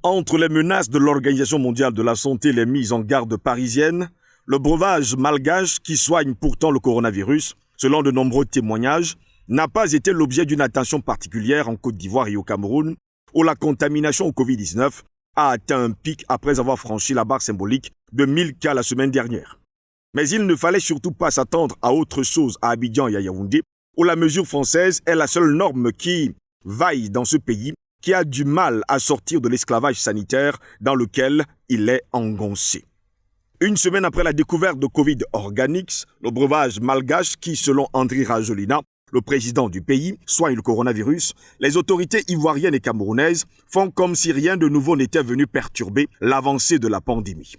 Entre les menaces de l'Organisation mondiale de la santé et les mises en garde parisiennes, le breuvage malgache qui soigne pourtant le coronavirus, selon de nombreux témoignages, n'a pas été l'objet d'une attention particulière en Côte d'Ivoire et au Cameroun, où la contamination au Covid-19 a atteint un pic après avoir franchi la barre symbolique de 1000 cas la semaine dernière. Mais il ne fallait surtout pas s'attendre à autre chose à Abidjan et à Yaoundé, où la mesure française est la seule norme qui vaille dans ce pays, qui a du mal à sortir de l'esclavage sanitaire dans lequel il est engoncé. Une semaine après la découverte de Covid Organics, le breuvage malgache qui, selon Andry Rajoelina, le président du pays, soigne le coronavirus, les autorités ivoiriennes et camerounaises font comme si rien de nouveau n'était venu perturber l'avancée de la pandémie.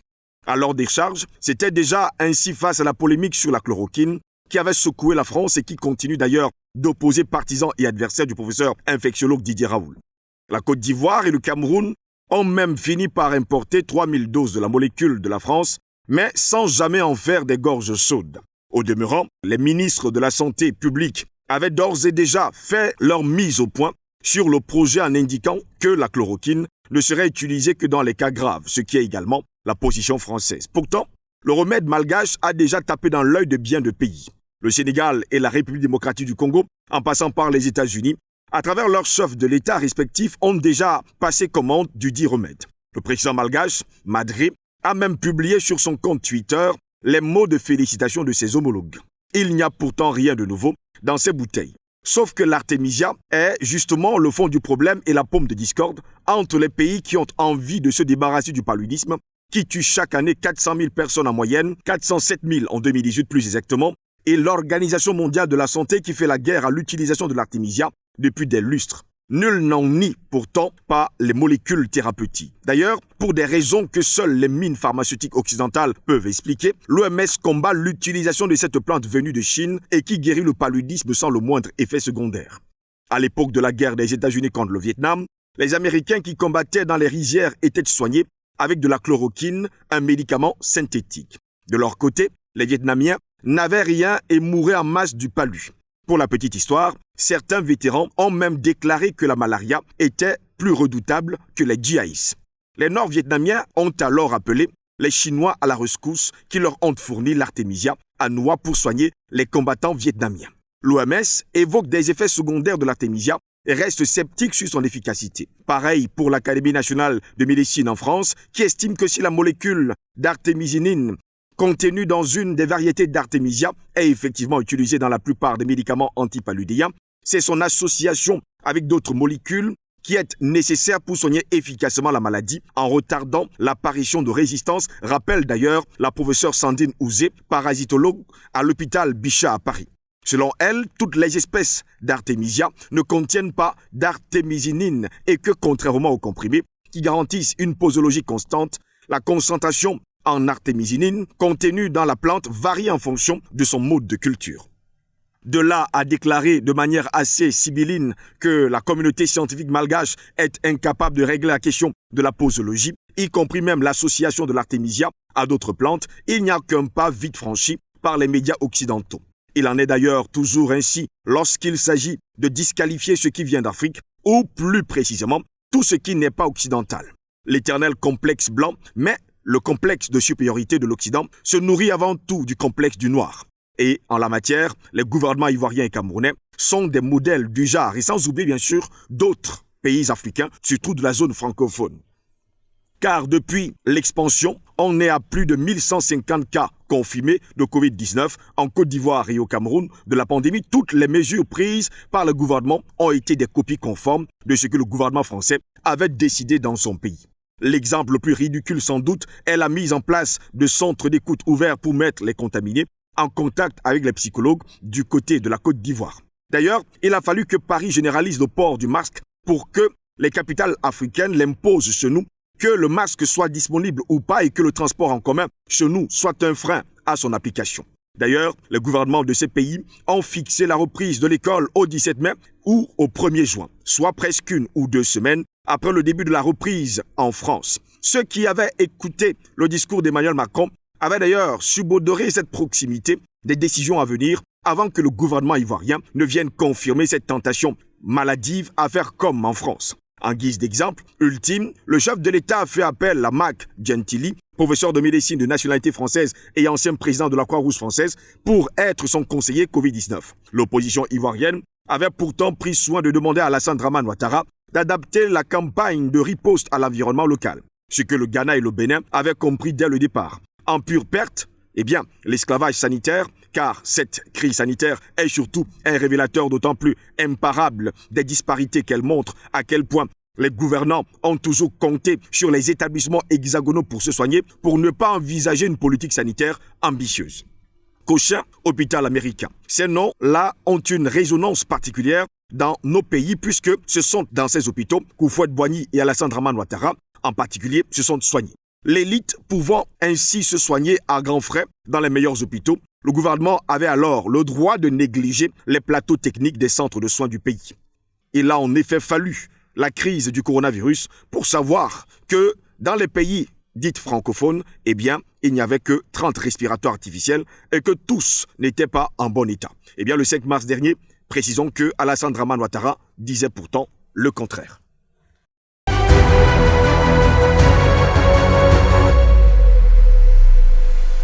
À leur décharge, c'était déjà ainsi face à la polémique sur la chloroquine qui avait secoué la France et qui continue d'ailleurs d'opposer partisans et adversaires du professeur infectiologue Didier Raoult. La Côte d'Ivoire et le Cameroun ont même fini par importer 3000 doses de la molécule de la France, mais sans jamais en faire des gorges chaudes. Au demeurant, les ministres de la Santé publique avaient d'ores et déjà fait leur mise au point sur le projet en indiquant que la chloroquine ne serait utilisée que dans les cas graves, ce qui est également la position française. Pourtant, le remède malgache a déjà tapé dans l'œil de bien de pays. Le Sénégal et la République démocratique du Congo, en passant par les États-Unis, à travers leurs chefs de l'État respectifs, ont déjà passé commande du dit remède. Le président malgache, Madré, a même publié sur son compte Twitter les mots de félicitations de ses homologues. Il n'y a pourtant rien de nouveau dans ces bouteilles. Sauf que l'artémisia est justement le fond du problème et la pomme de discorde entre les pays qui ont envie de se débarrasser du paludisme, qui tue chaque année 400 000 personnes en moyenne, 407 000 en 2018 plus exactement, et l'Organisation mondiale de la santé qui fait la guerre à l'utilisation de l'artémisia depuis des lustres. Nul n'en nie pourtant pas les molécules thérapeutiques. D'ailleurs, pour des raisons que seules les mines pharmaceutiques occidentales peuvent expliquer, l'OMS combat l'utilisation de cette plante venue de Chine et qui guérit le paludisme sans le moindre effet secondaire. À l'époque de la guerre des États-Unis contre le Vietnam, les Américains qui combattaient dans les rizières étaient soignés avec de la chloroquine, un médicament synthétique. De leur côté, les Vietnamiens n'avaient rien et mouraient en masse du palu. Pour la petite histoire, certains vétérans ont même déclaré que la malaria était plus redoutable que les GIs. Les Nord-Vietnamiens ont alors appelé les Chinois à la rescousse qui leur ont fourni l'artémisia à noix pour soigner les combattants vietnamiens. L'OMS évoque des effets secondaires de l'artémisia et reste sceptique sur son efficacité. Pareil pour l'Académie nationale de médecine en France qui estime que si la molécule d'artémisinine contenue dans une des variétés d'artémisia est effectivement utilisée dans la plupart des médicaments antipaludéens, c'est son association avec d'autres molécules qui est nécessaire pour soigner efficacement la maladie en retardant l'apparition de résistance, rappelle d'ailleurs la professeure Sandrine Ouzé, parasitologue à l'hôpital Bichat à Paris. Selon elle, toutes les espèces d'artémisia ne contiennent pas d'artémisinine et que, contrairement aux comprimés qui garantissent une posologie constante, la concentration en artémisinine contenue dans la plante varie en fonction de son mode de culture. De là à déclarer de manière assez sibylline que la communauté scientifique malgache est incapable de régler la question de la posologie, y compris même l'association de l'artémisia à d'autres plantes, il n'y a qu'un pas vite franchi par les médias occidentaux. Il en est d'ailleurs toujours ainsi lorsqu'il s'agit de disqualifier ce qui vient d'Afrique, ou plus précisément, tout ce qui n'est pas occidental. L'éternel complexe blanc, mais le complexe de supériorité de l'Occident se nourrit avant tout du complexe du noir. Et en la matière, les gouvernements ivoiriens et camerounais sont des modèles du genre, et sans oublier bien sûr d'autres pays africains, surtout de la zone francophone. Car depuis l'expansion, on est à plus de 1150 cas confirmés de Covid-19 en Côte d'Ivoire et au Cameroun de la pandémie. Toutes les mesures prises par le gouvernement ont été des copies conformes de ce que le gouvernement français avait décidé dans son pays. L'exemple le plus ridicule sans doute est la mise en place de centres d'écoute ouverts pour mettre les contaminés en contact avec les psychologues du côté de la Côte d'Ivoire. D'ailleurs, il a fallu que Paris généralise le port du masque pour que les capitales africaines l'imposent chez nous, que le masque soit disponible ou pas et que le transport en commun chez nous soit un frein à son application. D'ailleurs, les gouvernements de ces pays ont fixé la reprise de l'école au 17 mai ou au 1er juin, soit presque 1 ou 2 semaines après le début de la reprise en France. Ceux qui avaient écouté le discours d'Emmanuel Macron avaient d'ailleurs subodoré cette proximité des décisions à venir avant que le gouvernement ivoirien ne vienne confirmer cette tentation maladive à faire comme en France. En guise d'exemple ultime, le chef de l'État a fait appel à Marc Gentili, professeur de médecine de nationalité française et ancien président de la Croix-Rouge française, pour être son conseiller Covid-19. L'opposition ivoirienne avait pourtant pris soin de demander à Alassane Dramane Ouattara d'adapter la campagne de riposte à l'environnement local, ce que le Ghana et le Bénin avaient compris dès le départ. En pure perte, l'esclavage sanitaire, car cette crise sanitaire est surtout un révélateur d'autant plus imparable des disparités qu'elle montre à quel point les gouvernants ont toujours compté sur les établissements hexagonaux pour se soigner, pour ne pas envisager une politique sanitaire ambitieuse. Cochin, hôpital américain. Ces noms-là ont une résonance particulière dans nos pays puisque ce sont dans ces hôpitaux qu'Houphouët-Boigny et Alassane Dramane Ouattara, en particulier, se sont soignés. L'élite pouvant ainsi se soigner à grands frais dans les meilleurs hôpitaux, le gouvernement avait alors le droit de négliger les plateaux techniques des centres de soins du pays. Il a en effet fallu la crise du coronavirus pour savoir que dans les pays dits francophones, il n'y avait que 30 respirateurs artificiels et que tous n'étaient pas en bon état. Le 5 mars dernier, précisons que Alassane Dramane Ouattara disait pourtant le contraire.